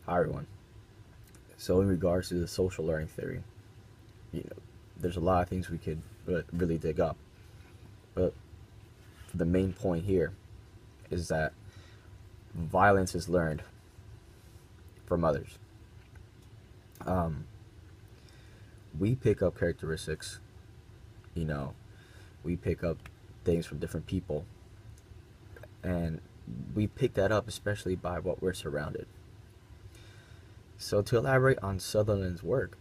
Hi everyone. So in regards to the social learning theory, there's a lot of things we could really dig up. But the main point here is that violence is learned from others. Um, we pick up characteristics, you know, we pick up things from different people, and we pick that up especially by what we're surrounded. So to elaborate on Sutherland's work,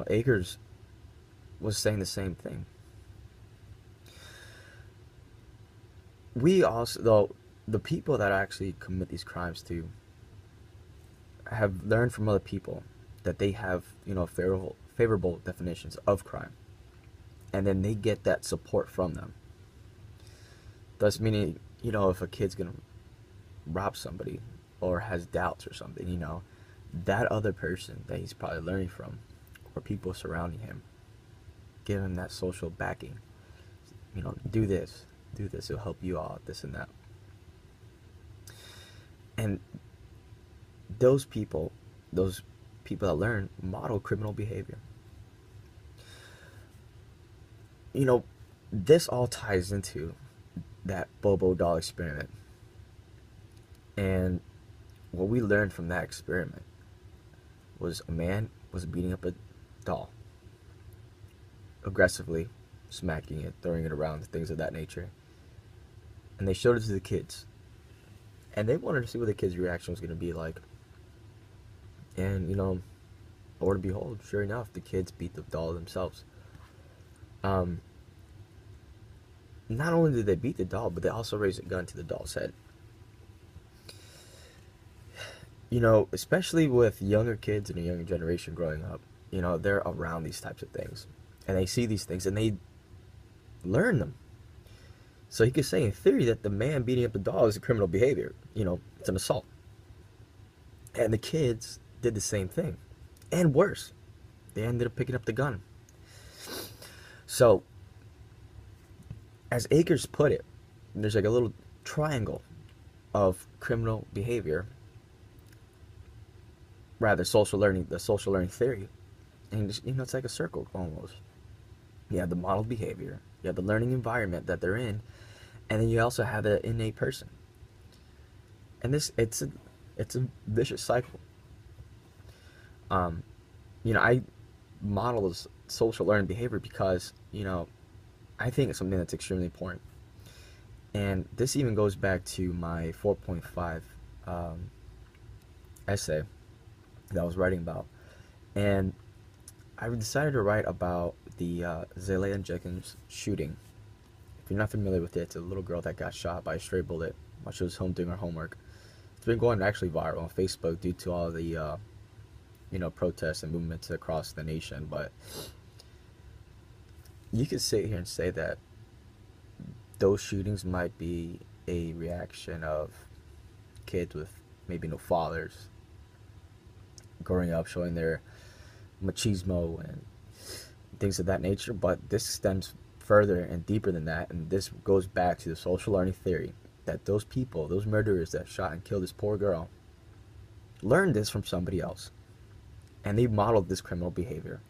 Akers was saying the same thing. We also, though, the people that actually commit these crimes to have learned from other people that they have, favorable definitions of crime, and then they get that support from them. Thus, meaning, if a kid's gonna rob somebody or has doubts or something, that other person that he's probably learning from, or people surrounding him, give him that social backing. Do this, it'll help you out, this and that. And those people that learn model criminal behavior. This all ties into that Bobo doll experiment. And what we learned from that experiment was a man was beating up a doll, aggressively smacking it, throwing it around, things of that nature. And they showed it to the kids. And they wanted to see what the kids' reaction was going to be like. And, lo and behold, sure enough, the kids beat the doll themselves. Not only did they beat the doll, but they also raised a gun to the doll's head. Especially with younger kids and a younger generation growing up, they're around these types of things. And they see these things and they learn them. So you could say in theory that the man beating up the doll is a criminal behavior. It's an assault. And the kids did the same thing. And worse, they ended up picking up the gun. So, as Akers put it, there's like a little triangle of criminal behavior, rather the social learning theory. And it's like a circle almost. You have the model behavior, you have the learning environment that they're in, and then you also have the innate person. And it's a vicious cycle. I model this social learning behavior because I think it's something that's extremely important. And this even goes back to my 4.5 essay that I was writing about. And I decided to write about the Zaylia Jenkins shooting. If you're not familiar with it, it's a little girl that got shot by a stray bullet while she was home doing her homework. It's been going actually viral on Facebook due to all the protests and movements across the nation. But you could sit here and say that those shootings might be a reaction of kids with maybe no fathers growing up, showing their machismo and things of that nature. But this stems further and deeper than that, and this goes back to the social learning theory that those people, those murderers that shot and killed this poor girl, learned this from somebody else, and they modeled this criminal behavior.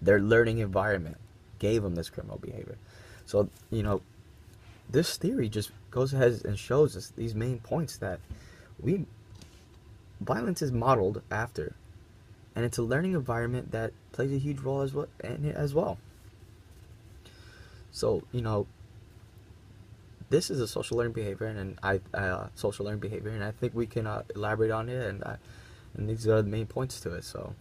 Their learning environment gave them this criminal behavior. So this theory just goes ahead and shows us these main points that violence is modeled after, and it's a learning environment that plays a huge role as well. So this is a social learning behavior, and social learning behavior, and I think we can elaborate on it, and these are the main points to it. So